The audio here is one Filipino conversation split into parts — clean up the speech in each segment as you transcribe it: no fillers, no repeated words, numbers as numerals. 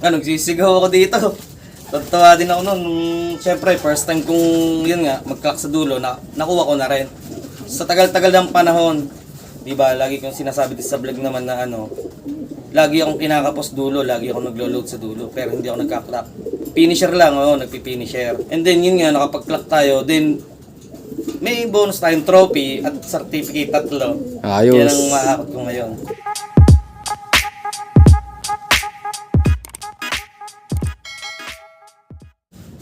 Nagsisigaw ako dito. Tatawa din ako noon. Siyempre, first time kong yun nga, mag-clock sa dulo, nakuha ko na rin. Sa tagal-tagal ng panahon, di ba, lagi kong sinasabi din sa vlog naman na lagi akong kinakapos dulo, lagi akong naglo-load sa dulo, pero hindi ako nagka-clock. Finisher lang, nagpi-finisher. And then yun nga, nakapag-clock tayo, then may bonus tayong trophy at certificate 3. Ayos. Yan ang maakot ko ngayon.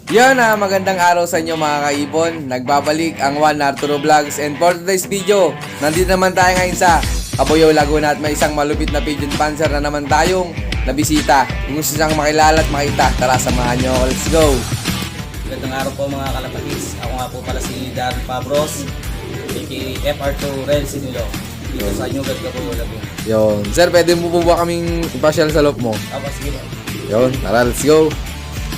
Yan magandang araw sa inyo mga kaibon. Nagbabalik ang Juan Arturo Vlogs. And for today's video, nandito naman tayo ngayon sa Cabuyao, Laguna. At may isang malupit na pigeon panzer na naman tayong nabisita. Kung gusto siyang makilala at makita, tara samahan nyo. Let's go! Magandang araw po mga kalapakis. Ako nga po pala si Darren Pabros, aka FR2 Rail Sinilo. Dito sa New Cabuyao, Laguna. Yun. Sir, pwede mo po ba kaming ipasyal sa loob mo? Sige po. Yun, tara, let's go!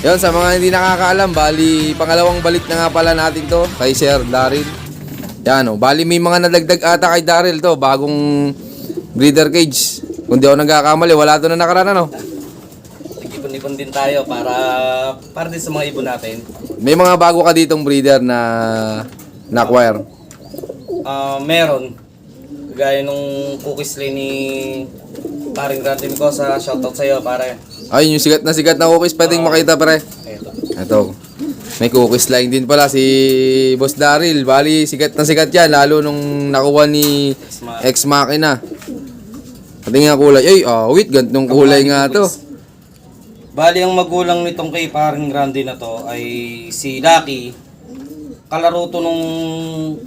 Yun, sa mga hindi nakakaalam, bali, pangalawang balik na nga pala natin to kay Sir Daryl. Yan bali may mga nadagdag ata kay Daryl to, bagong breeder cage. Kung di ako nagkakamali, wala to na nakaraan Nag-ipon-ipon din tayo para din sa mga ibon natin. May mga bago ka ditong breeder na na-acquire. Meron. Gaya nung cookies lane ni paring Randim ko sa shoutout sa'yo, pare. Ayun, yung sigat na cookies, pwedeng makita pre. Ito. May cookies line din pala si Boss Daryl. Bali, sigat yan, lalo nung nakuha ni Ex Machina. Pati nga kulay. Ay, wait, gantong kulay nga to. Bali, ang magulang nitong kay paring Randy na to ay si Lucky. Kalaro to nung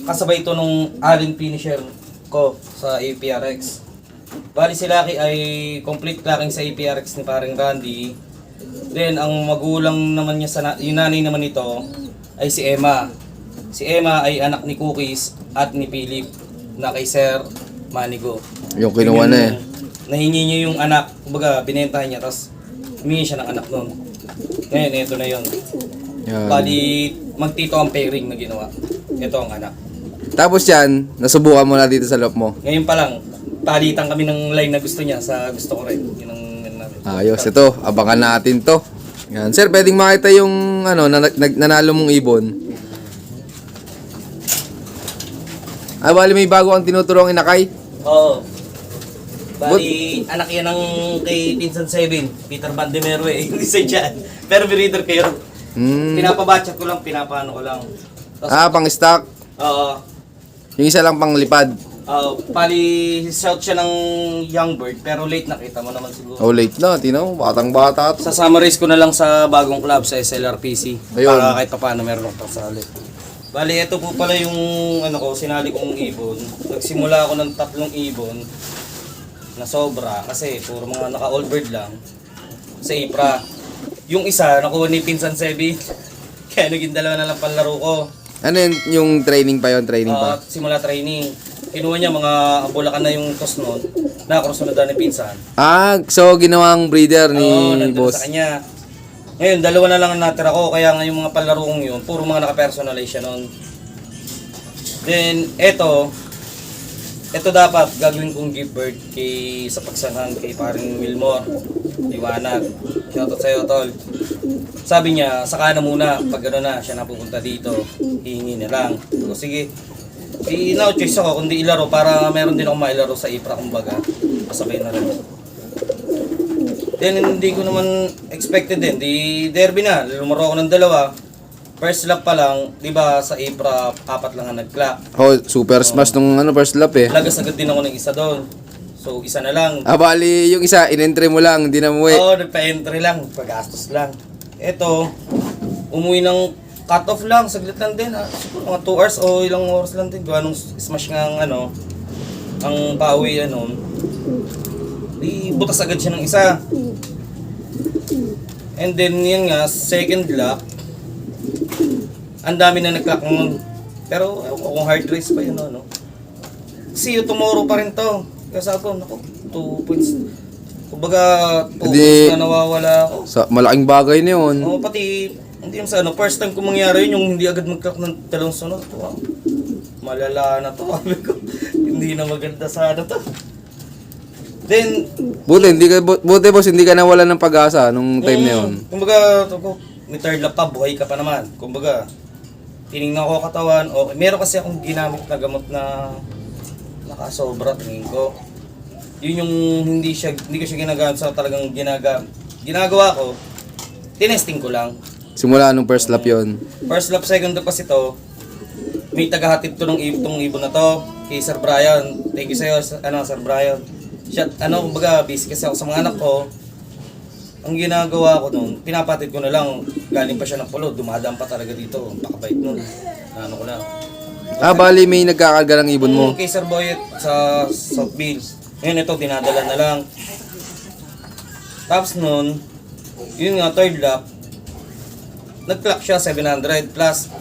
kasabay to nung alin finisher ko sa APRX. Bali si Lucky ay complete clacking sa APRX ni paring Randy. Then ang magulang naman niya yung nanay naman nito ay si Emma. Si Emma ay anak ni Cookies at ni Philip na kay Sir Manigo. Yung kinuha na Nahingi niya yung anak, kumbaga binentahan niya, tapos humingi siya ng anak nun. Ngayon, ito na yun. Yan. Bali, magtito ang pairing na ginawa. Ito ang anak. Tapos yan, nasubukan mo na dito sa loob mo. Ngayon pa lang, palitan kami ng line na gusto niya sa gusto ko rin. Yun ang namin. Ayos, ito, abangan natin to. Yan. Sir, pwedeng makita yung nanalo mong ibon. Bali may bago ang tinuturong inakay. Oo. Bali, anak yan ng kay Pinsan 7, Peter Van de Merwe. Hindi sa dyan. Pero breeder kayo. Pinapabatchat ko lang, pinapaano ko lang. Pang stock. Oo. Yung isa lang pang lipad. Bali, shout siya ng young bird, pero late nakita mo naman siguro. Late na, tinaw, batang-bata to. Sa summarize ko na lang sa bagong club sa SLRPC. Ayun. Para kahit pa paano meron akong pasali. Bali, ito po pala yung sinali kong ibon. Nagsimula ako ng 3 ibon na sobra kasi puro mga naka-all bird lang sa IPRA. Yung isa, nakuha ni Pinsan 7. Kaya naging 2 na lang panlaro ko. Ano yung training pa yun? Training pa? Simula training. Kinuha niya mga Bulacan na yung tos noon. Nakakross na ni Pinsan. So ginawang breeder ni nandun boss. sa kanya. Ngayon, 2 na lang ang natira ko. Kaya nga yung mga palaro kong yun, puro mga naka-personalize siya noon. Then, ito dapat gagawin kong gift bird sa pagsanghan kay paring Wilmore. Liwanag. Shoutout sa'yo, tol. Sabi niya, saka na muna. Pag gano'n na, siya napupunta dito. Hihingi na lang. So, sige. Choice ako kundi ilaro para meron din ako mailaro sa IPRA kumbaga. Pasabay na rin. Then, hindi ko naman expected din. Derby na. Lumaro ako ng 2. First lap pa lang, di ba sa IPRA, 4 lang ang nag-clock. Super smash nung first lap eh. Lagas agad din ako ng isa doon. So, isa na lang. Bali yung isa, in-entry mo lang, hindi na umuwi. Oo, nagpa-entry lang. Pagastos lang. Ito, umuwi ng cut-off lang. Saglit lang din. Siguro mga 2 hours o ilang oras lang din. Gawa nung smash nga ang pauwi Di butas agad siya ng isa. And then, yun nga, second lap, ang dami na nag-clock nun. Pero, ewan ko kung hard race pa yun, See you tomorrow pa rin to. Kaya sabi ko, naku, 2 points. Kumbaga, 2 points na nawawala ako. Malaking bagay na yun. Pati, hindi yung sa first time ko mangyari yun, yung hindi agad mag-clock ng 2 sunod. Malala na to, sabi ko. Hindi na maganda sana to. Then, Buti boss, hindi ka nawalan ng pag-asa nung time na yun. Kumbaga, may third lap pa, buhay ka pa naman. Kumbaga, tinignan ko katawan, okay. Meron kasi akong ginamit na gamot na nakasobra, tingin ko. Yun yung hindi ko siya ginagamit sa talagang ginagawa ko, tinesting ko lang. Simula nung first lap yun. First lap, second lap kasi to, may tagahatid to ng ibon na to, kay Sir Brian. Thank you sa'yo, Sir Brian. Siya, kumbaga, busy kasi ako sa mga anak ko. Ang ginagawa ko nun, pinapatid ko na lang, galing pa siya ng pulo, dumadaan pa talaga dito, pakabait nun. Ano ko na. Bali may nagkakarga ng ibon mo. Kay Sir Boyet sa South Bills. Ngayon ito, dinadala na lang. Tapos nun, yun nga, third lap, nag-clock siya 700 plus.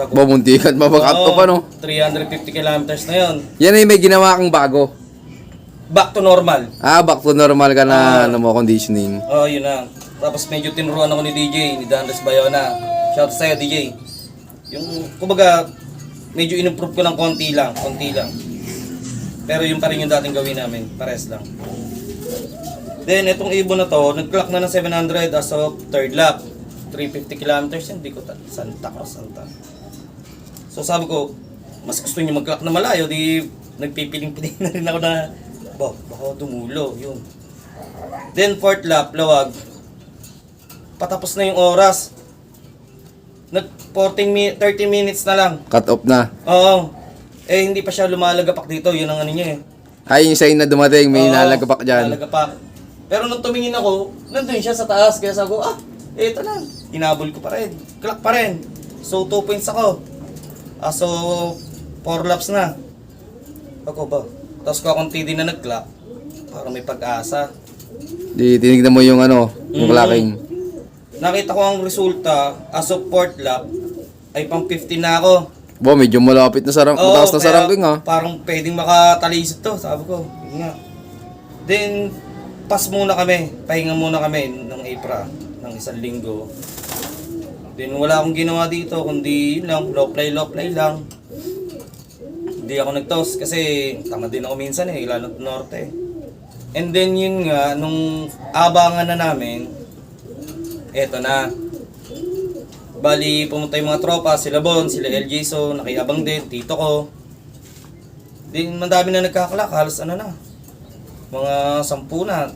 Muntikan mabag-up to pa, no? 350 kilometers na yun. Yan ay may ginawa kang bago. Back to normal. Back to normal ka na conditioning. Yun na. Tapos medyo tinuruan ako ni DJ, ni Danres Bayona. Shout out sa'yo, DJ. Yung, kumbaga, medyo in-improve ko ng konti lang. Pero yun pa rin yung dating gawin namin, pares lang. Then, itong ibon na to, nag-clock na ng 700 as of third lap. 350 kilometers, hindi ko Santa. So sabi ko, mas gusto niyo mag-clock na malayo, di nagpipiling-piling na rin ako na, baka dumulo, yun. Then, fourth lap, lawag. Patapos na yung oras. 30 minutes na lang. Cut off na. Oo. Hindi pa siya lumalagapak dito. Yun ang ano niya eh. Yung sign na dumating, may nalagapak dyan. Nalagapak. Pero nung tumingin ako, nandun siya sa taas. Kaya sabi ko, eto na. Hinabol ko pa rin. Clock pa rin. So, 2 points ako. So, 4 laps na. Ako ba? Tapos ko akong TD na nag-clock. Para may pag-asa. Di tinignan mo yung yung clocking. Nakita ko ang resulta, as of 4th lap, ay pang 15 na ako. Medyo malapit na mataas na sa kaya ranking parang pwedeng makatalisod to, sabi ko. Yun nga. Then, pass muna kami. Pahinga muna kami ng April, ng 1 linggo. Then, wala akong ginawa dito, kundi yun lang, low play lang. Hindi ako nag-toss kasi tamad din ako minsan lalo sa norte. And then yun nga, nung abangan na namin, eto na. Bali, pumunta yung mga tropa, sila Bon, sila El Jason, nakiabang din, tito ko. Din, mandami na nagkakalak, halos mga 10 na.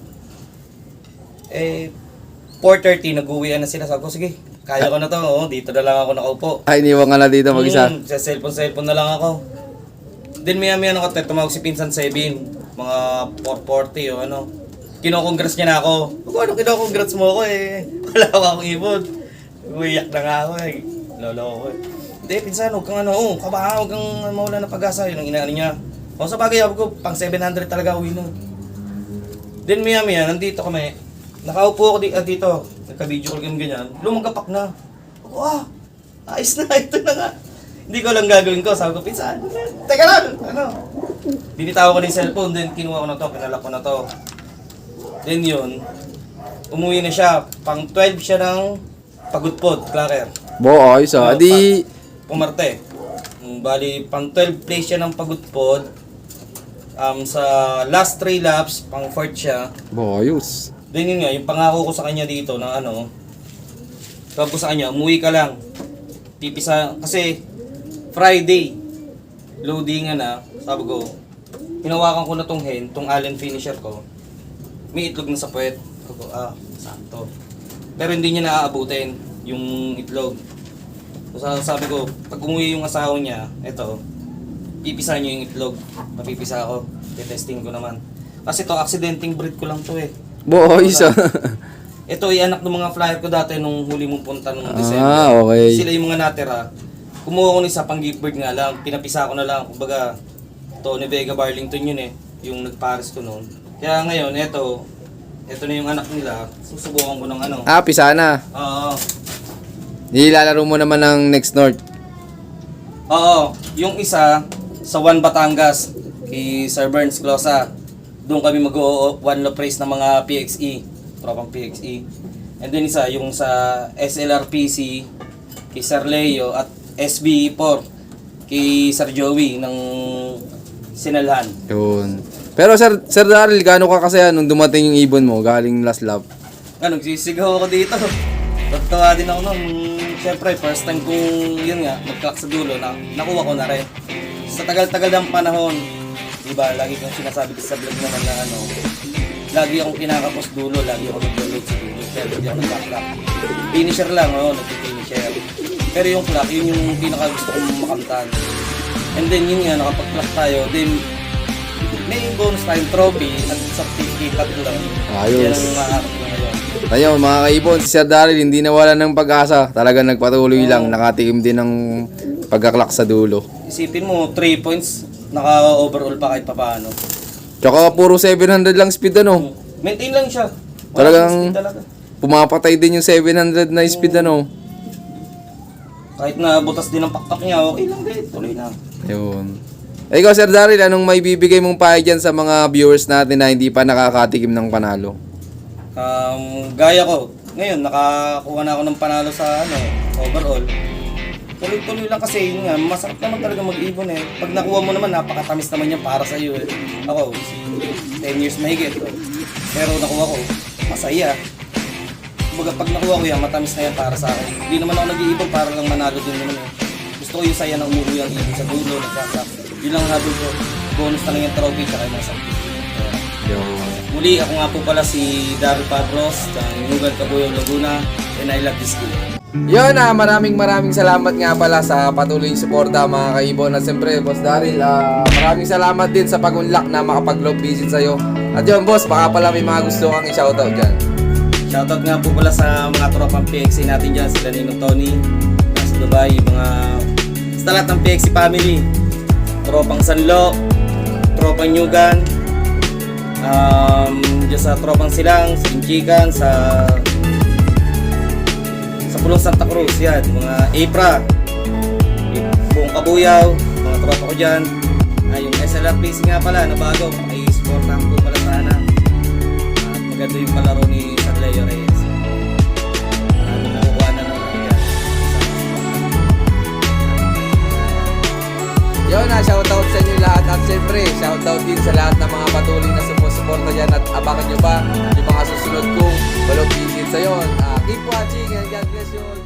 4:30, nag-uwian na sila. Sabi ko, sige, kaya ko na to, dito na lang ako nakaupo. Iniwan ka na dito mag-isa. Sa cellphone na lang ako. Then maya ako, tumawag si Pinsan Sebin, mga 4:40 Kino-congrats niya na ako. Ano kino-congrats mo ako wala akong ibon. Umiyak na nga ako lolo ko Hindi, Pinsan, huwag kang huwag kang mawala ng pag-asa. Yun ang inaano niya. Sa bagay, ko, pang 700 talaga uwi nun. Then maya, nandito kami. Nakaupo ako dito. Nagka-video call kami ganyan. Lumagapak na. Ayos na, ito na nga. Hindi ko lang gagawin ko. Sabi ko, Pinsan, teka lang, Binitaw ko na yung cellphone, then kinuha ko na to, pinalak ko na to. Then yun, umuwi na siya. Pang 12 siya ng pagudpod, clacker. Ayos Adi... Pumarte. Bali, pang 12 place siya ng pagudpod. Sa last 3 laps, pang 4th siya. Ayos. Then yun nga, yung pangako ko sa kanya dito na sabi ko sa kanya, umuwi ka lang. Pipisa, kasi Friday, loadingan na, sabi ko, hinawakan ko na tong hen, tong Allen finisher ko, may itlog na sa puwet. Sabi ko, sakto. Pero hindi niya naaabutin yung itlog. So sabi ko, pag umuwi yung asawa niya, eto, pipisa niyo yung itlog. Mapipisa ako, testing ko naman. Kasi to, accidenting breed ko lang to Ayos Ito ay anak ng mga flyer ko dati nung huli mong punta nung December. Okay. Sila yung mga natira. Kumuha ko ng isa pang gift bird nga lang. Pinapisa ko na lang. Kumbaga, Tony Vega Barlington yun yung nagpares ko noon. Kaya ngayon, ito na yung anak nila. Susubukan ko ng pisa na. Oo. Nilalaro mo naman ng Next North. Oo. Yung isa, sa One Batangas, kay Sir Burns Closa. Doon kami mag-one low praise ng mga PXE. Tropang PXE. And then isa, yung sa SLRPC, kay Sir Leo, at SB4, kay Sir Joey ng Sinalhan. Yun. Pero Sir Daryl, gaano ka kasaya nung dumating yung ibon mo galing Last Love? Nagsisigaw ako dito. Tatawa din ako nun. Siyempre, first time kong, yun nga, mag-clock sa dulo, nakuha ko na rin. Sa tagal-tagal ng panahon, diba, lagi kong sinasabi ko sa vlog naman na ano, lagi akong kinakapos dulo, lagi ako nag-load sa dulo, pero hindi ako nag-clock. Finisher lang, nag-finisher. Pero yung clock, yun yung pinaka-gusto kong makamtan. And then yun nga, nakapag-clock tayo, then may bonus tayong trophy at certificate lang. Ayos. Yan ang maharap ko ngayon. Ayun, mga kaibon, si Sir Daryl hindi nawala ng pag-asa. Talagang nagpatuloy lang, nakatikim din ng pagkaklak sa dulo. Isipin mo, 3 points, naka-overall pa kahit papaano. Tsaka puro 700 lang speed ano. Maintain lang siya. Talagang- speed talaga. Pumapatay din yung 700 na speed ano. Kahit na butas din ang pakpak niya, okay lang din, tuloy na. Ayun. Eh, ikaw Sir Daryl, anong may bibigay mong pahay dyan sa mga viewers natin na hindi pa nakakatikim ng panalo? Gaya ko, ngayon nakakuha na ako ng panalo sa overall. Tuloy-tuloy lang kasi yun nga, masarap naman talaga mag-ibon eh. Pag nakuha mo naman, napakatamis naman yan para sa iyo eh. Ako, 10 years mahigit. Pero nakuha ko, masaya. Kumbaga pag nakuha ko yan, matamis na yan para sa akin. Hindi naman ako nag-iibon para lang manalo din naman eh. Gusto ko yung saya na umuwi ang ibon sa dulo, nagsasak. Yun lang ang habol ko. Bonus na lang yung trophy tsaka yung mga muli, ako nga po pala si Daryl Padros ng Nugal, Cabuyao, Laguna, and I love this game. Yun maraming salamat nga pala sa patuloy yung suporta mga kaibon. At siyempre, Boss Daryl, maraming salamat din sa pag-unlock na makapag-love visit sa'yo. At yun, Boss, baka pala may mga gusto kang i-shoutout dyan. Shoutout nga po pala sa mga tropang PXC natin dyan, sila Ninong Tony, sa Dubai, sa lahat ng PXC family, tropang Sanlo, tropang Nyugan, dyan sa tropang Silang, sa Inchikan, sa Pulong Santa Cruz, yan, mga APRA, buong Cabuyao, mga tropa ko dyan. Yung SLRPC nga pala, na bago, pakisuportahan po pala sana. At maganda yung palaro ni Sarleo Reyes. Makukuha na naman yan. Yun shoutout sa inyo lahat. At siyempre, shoutout din sa lahat ng mga patuloy na sumusuporta dyan. At abangan nyo pa yung mga susunod kong follow visit sa yun. Keep watching and God bless you all.